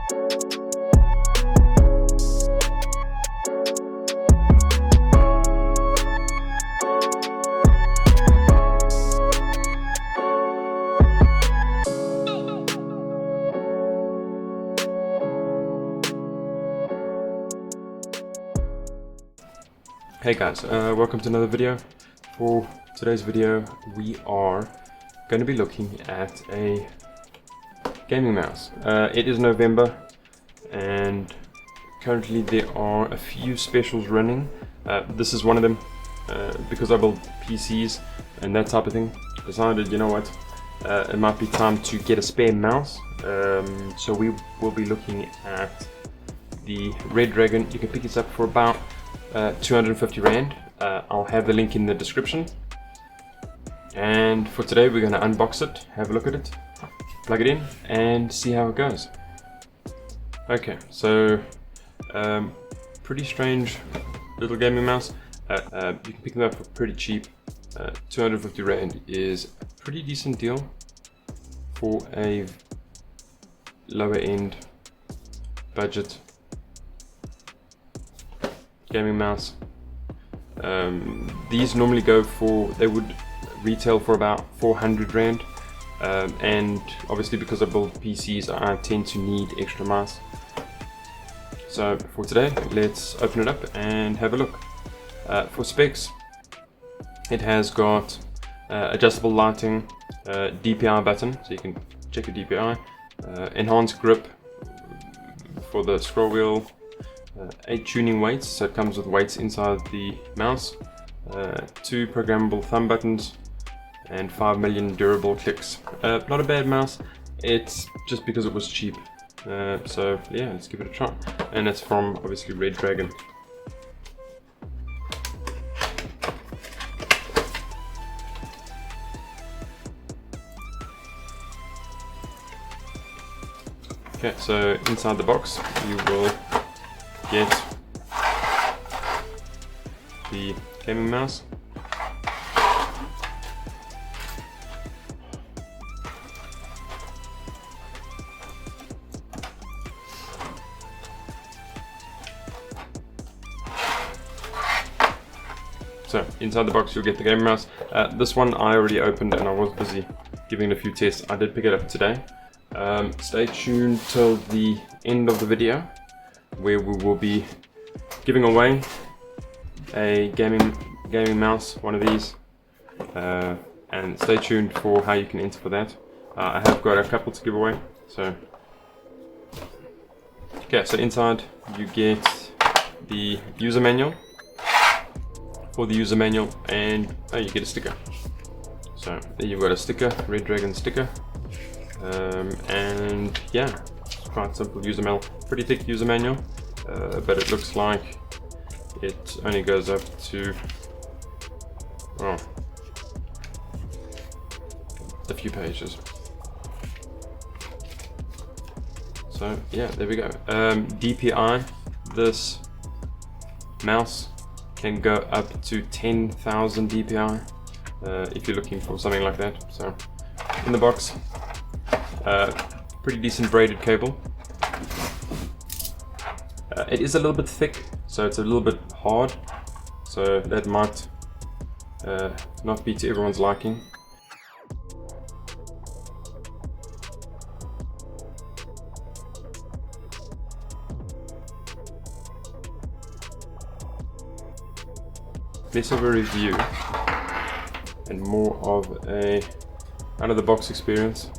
Hey guys, welcome to another video. For today's video we are going to be looking at a gaming mouse. It is November and currently there are a few specials running. This is one of them. Because I build PCs and that type of thing, decided, you know what, it might be time to get a spare mouse. So we will be looking at the Redragon. You can pick this up for about 250 Rand. I'll have the link in the description. And for today we're going to unbox it, have a look at it, plug it in and see how it goes. Okay, so pretty strange little gaming mouse. You can pick them up for pretty cheap. 250 Rand is a pretty decent deal for a lower end budget gaming mouse. These normally go for, they would retail for about 400 Rand, and obviously because I build PCs I tend to need extra mice. So for today let's open it up and have a look. For specs, it has got adjustable lighting, DPI button so you can check your DPI, enhanced grip for the scroll wheel, 8 tuning weights, so it comes with weights inside the mouse, 2 programmable thumb buttons, and 5 million durable clicks. Not a bad mouse, it's just because it was cheap. So yeah, let's give it a try. And it's from obviously Redragon. Okay, so inside the box you will get the gaming mouse, so inside the box you'll get the gaming mouse. This one I already opened and I was busy giving it a few tests. I did pick it up today. Stay tuned till the end of the video where we will be giving away a gaming mouse, one of these, and stay tuned for how you can enter for that. I have got a couple to give away. So okay, so inside you get the user manual. For the user manual, and you get a sticker. So there you've got a sticker, Redragon sticker. And yeah, it's quite simple user manual, pretty thick user manual, but it looks like it only goes up to a few pages. So yeah, there we go. DPI, this mouse can go up to 10,000 DPI if you're looking for something like that. So in the box, pretty decent braided cable. It is a little bit thick, so it's a little bit hard, so that might not be to everyone's liking. Less of a review and more of a out of the box experience.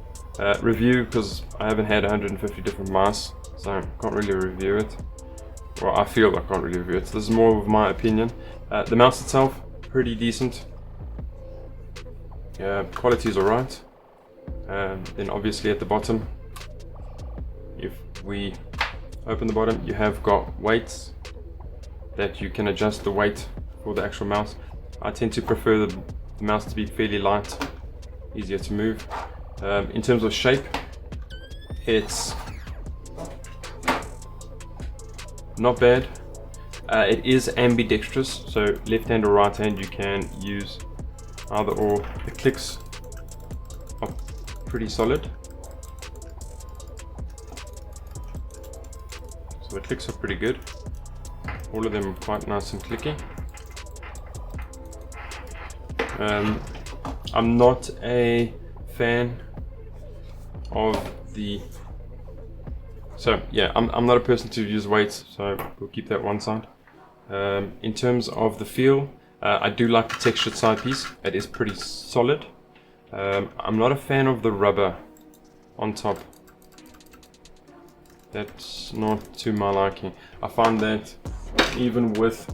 Review, because I haven't had 150 different mice, so I can't really review it. Well, I feel I can't really review it. This is more of my opinion. The mouse itself, pretty decent. Quality is alright. Then obviously at the bottom, if we open the bottom, you have got weights that you can adjust the weight for the actual mouse. I tend to prefer the mouse to be fairly light, easier to move. In terms of shape, it's not bad. It is ambidextrous, so left hand or right hand you can use either or. The clicks are pretty solid. So the clicks are pretty good. All of them quite nice and clicky. I'm not a fan of the... So yeah, I'm not a person to use weights, so we'll keep that one side. In terms of the feel, I do like the textured side piece. It is pretty solid. I'm not a fan of the rubber on top. That's not to my liking. I find that even with,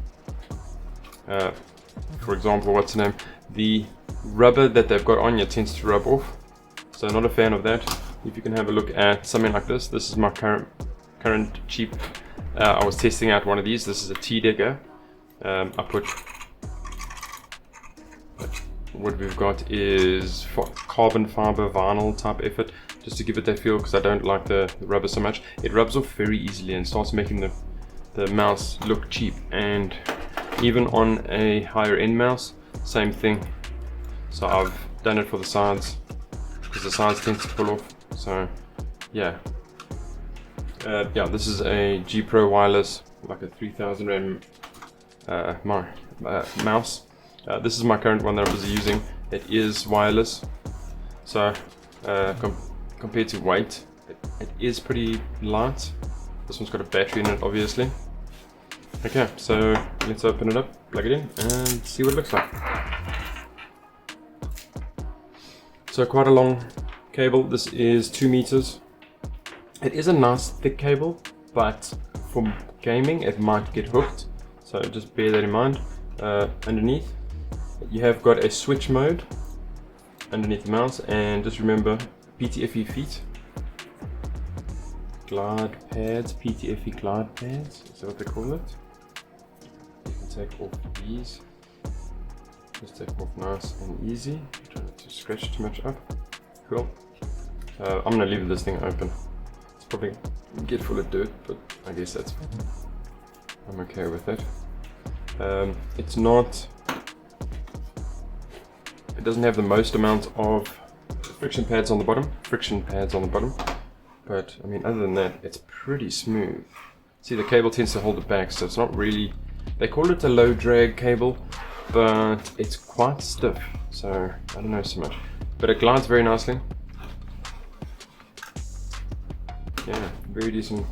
for example, what's the name? The rubber that they've got on you tends to rub off. So not a fan of that. If you can have a look at something like this. This is my current cheap. I was testing out one of these. This is a T-Decker. I put... What we've got is carbon fiber vinyl type effort, just to give it that feel, because I don't like the rubber so much. It rubs off very easily and starts making the mouse look cheap, and even on a higher end mouse, same thing. So I've done it for the sides, because the sides tend to pull off. So yeah, yeah, this is a G Pro wireless, like a 3000 rand mouse. This is my current one that I was using. It is wireless, so compared to weight, it is pretty light. This one's got a battery in it, obviously. Okay, so let's open it up, plug it in, and see what it looks like. So quite a long cable. This is 2 meters. It is a nice thick cable, but for gaming it might get hooked, so just bear that in mind. Underneath you have got a switch mode underneath the mouse, and just remember PTFE feet, glide pads, PTFE glide pads, is that what they call it? You can take off these, just take them off nice and easy, try not to scratch too much up. Cool. I'm gonna leave this thing open. It's probably gonna get full of dirt, but I guess that's fine. I'm okay with that. It's not... It doesn't have the most amount of friction pads on the bottom, but I mean, other than that, it's pretty smooth. See, the cable tends to hold it back, so it's not really... They call it a low drag cable, but it's quite stiff, so I don't know so much. But it glides very nicely. Yeah, very decent.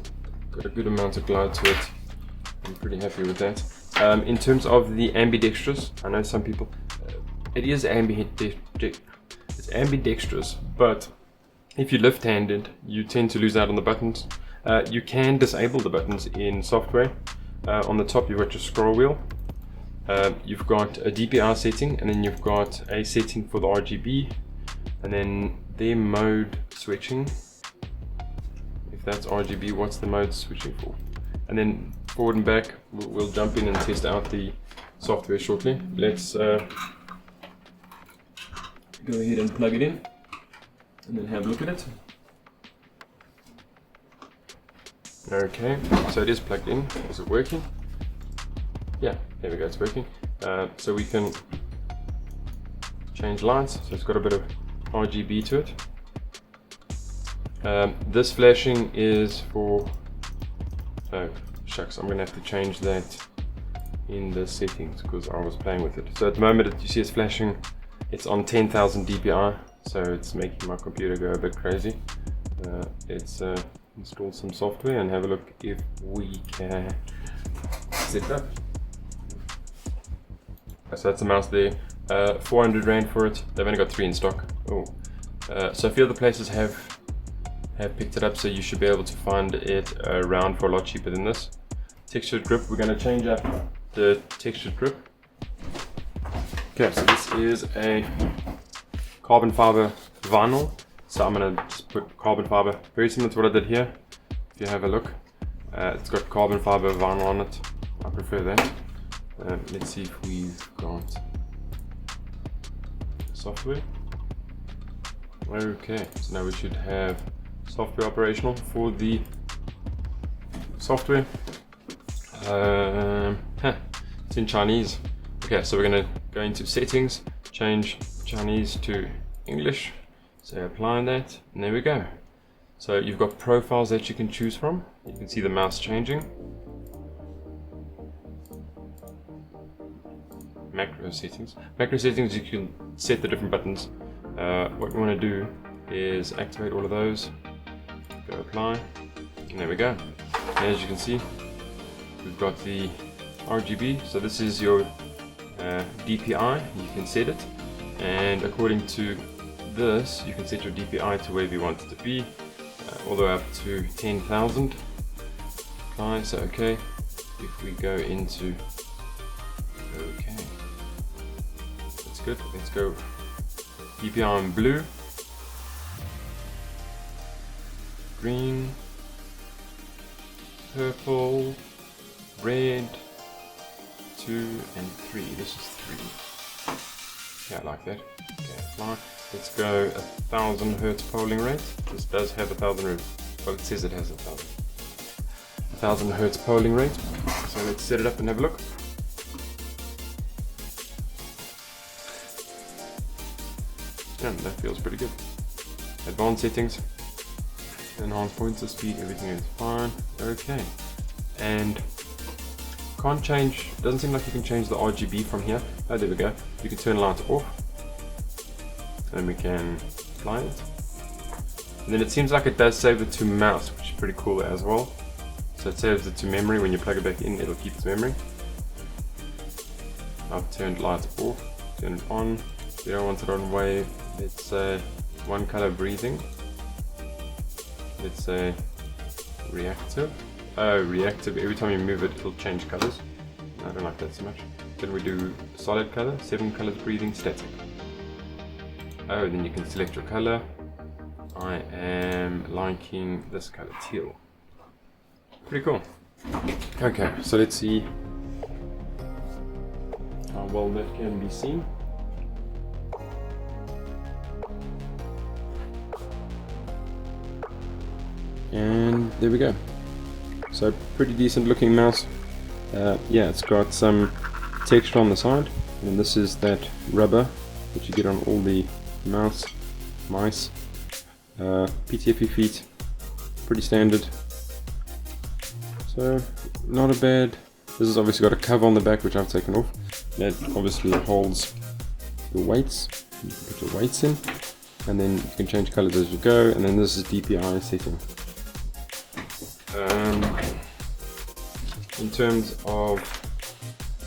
Got a good amount of glide to it. I'm pretty happy with that. In terms of the ambidextrous, I know some people, it is ambidextrous, but if you're left-handed, you tend to lose out on the buttons. You can disable the buttons in software. On the top, you've got your scroll wheel. You've got a DPI setting, and then you've got a setting for the RGB, and then their mode switching. If that's RGB, what's the mode switching for? And then forward and back, we'll jump in and test out the software shortly. Let's go ahead and plug it in and then have a look at it. Okay, so it is plugged in. Is it working? Yeah, there we go, it's working. So we can change lights, so it's got a bit of RGB to it. This flashing is for... Oh, shucks, I'm gonna have to change that in the settings because I was playing with it. So at the moment, you see it's flashing, it's on 10,000 dpi, so it's making my computer go a bit crazy. Let's install some software and have a look if we can set it up. So that's the mouse there, 400 rand for it. They've only got 3 in stock. Oh, so a few other places have picked it up, so you should be able to find it around for a lot cheaper than this. Textured grip, we're going to change up the textured grip. Okay, so this is a carbon fiber vinyl, so I'm going to just put carbon fiber, very similar to what I did here. If you have a look, it's got carbon fiber vinyl on it. I prefer that. Let's see if we've got software. Okay, so now we should have software operational for the software. It's in Chinese. Okay, so we're going to go into settings, change Chinese to English, so apply that, and there we go. So you've got profiles that you can choose from. You can see the mouse changing. Macro settings. Macro settings, you can set the different buttons. What we want to do is activate all of those. Go apply, and there we go. And as you can see, we've got the RGB. So this is your DPI. You can set it, and according to this, you can set your DPI to wherever you want it to be, all the way up to 10,000. Apply. So okay. If we go into okay. Good. Let's go DPI in blue, green, purple, red, 2 and 3. This is 3. Yeah, I like that. Okay, apply. Let's go 1000 hertz polling rate. This does have 1000 hertz. Well, it says it has 1000 hertz polling rate. So let's set it up and have a look. Yeah, that feels pretty good. Advanced settings, enhanced pointer speed, everything is fine. Okay, and can't change. Doesn't seem like you can change the RGB from here. Oh, there we go. You can turn lights off, and we can apply it. And then it seems like it does save it to mouse, which is pretty cool as well. So it saves it to memory. When you plug it back in, it'll keep its memory. I've turned lights off. Turn it on. We don't want it on wave. Let's say one color breathing. Let's say reactive. Oh, reactive. Every time you move it, it'll change colors. I don't like that so much. Then we do solid color, 7 colors breathing, static. Oh, then you can select your color. I am liking this color, teal. Pretty cool. Okay, so let's see how well that can be seen. And there we go. So pretty decent looking mouse. Yeah, it's got some texture on the side, and this is that rubber that you get on all the mice. PTFE feet, pretty standard. So not a bad. This has obviously got a cover on the back, which I've taken off. That obviously holds your weights. You can put your weights in, and then you can change colors as you go. And then this is DPI setting. In terms of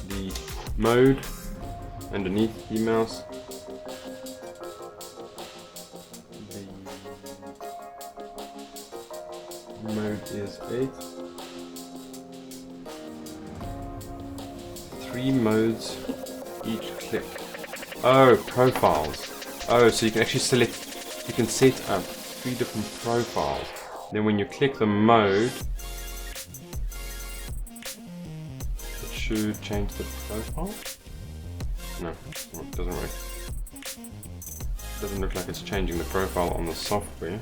the mode underneath the mouse, the mode is 8. 3 modes each click. Oh, profiles. Oh, so you can actually select, you can set up 3 different profiles. Then when you click the mode, it should change the profile. No, it doesn't work. It doesn't look like it's changing the profile on the software.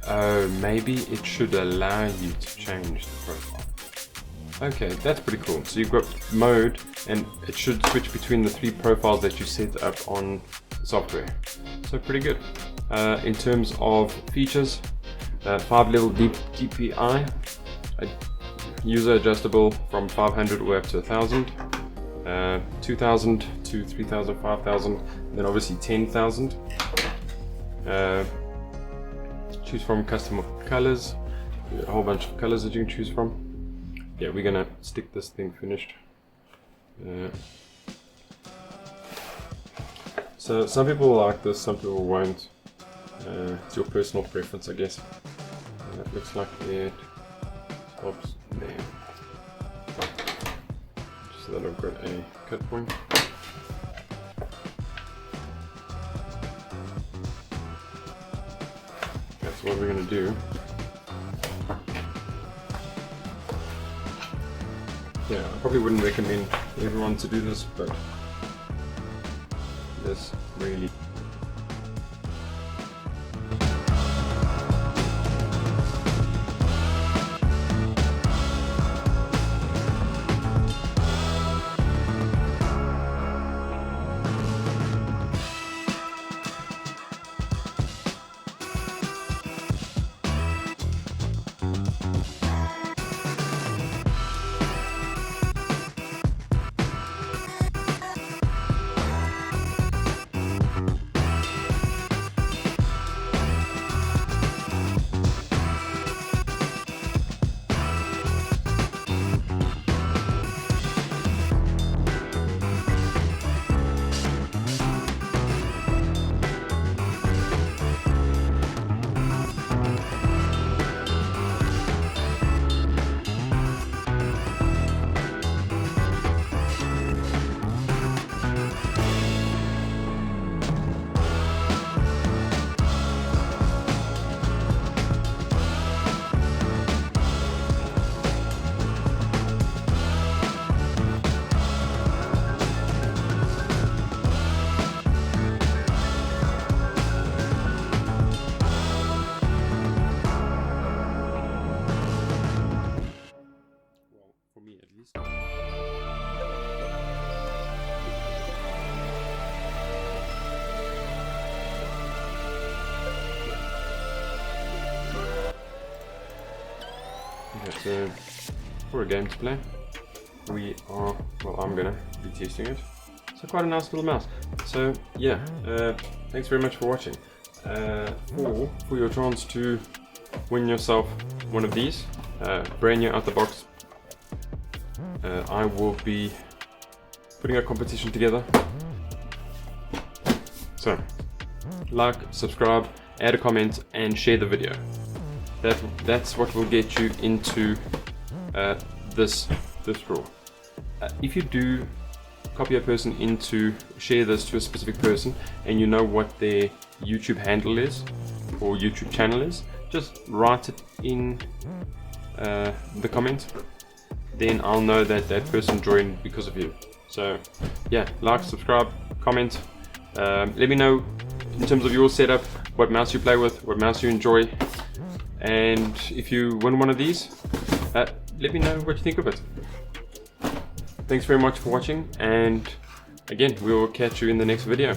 Oh, maybe it should allow you to change the profile. Okay, that's pretty cool. So you've got mode, and it should switch between the 3 profiles that you set up on the software. So pretty good. In terms of features, 5 level DPI, user adjustable from 500 or up to 1000, 2000 to 3000, 5000, then obviously 10,000. Choose from custom colors, a whole bunch of colors that you can choose from. Yeah, we're gonna stick this thing finished. So some people like this, some people won't. It's your personal preference, I guess. And that looks like it stops there. So that I've got a cut point. That's what we're gonna do. Yeah, I probably wouldn't recommend everyone to do this, but this really Okay, so for a game to play, I'm gonna be testing it. So quite a nice little mouse. So yeah, thanks very much for watching. For your chance to win yourself one of these, brand new out the box, I will be putting a competition together. So like, subscribe, add a comment and share the video. That's what will get you into this draw. If you do copy a person into, share this to a specific person, and you know what their YouTube handle is or YouTube channel is, just write it in the comments. Then I'll know that that person joined because of you. So yeah, like, subscribe, comment. Let me know in terms of your setup, what mouse you play with, what mouse you enjoy, and if you win one of these, let me know what you think of it. Thanks very much for watching, and again, we will catch you in the next video.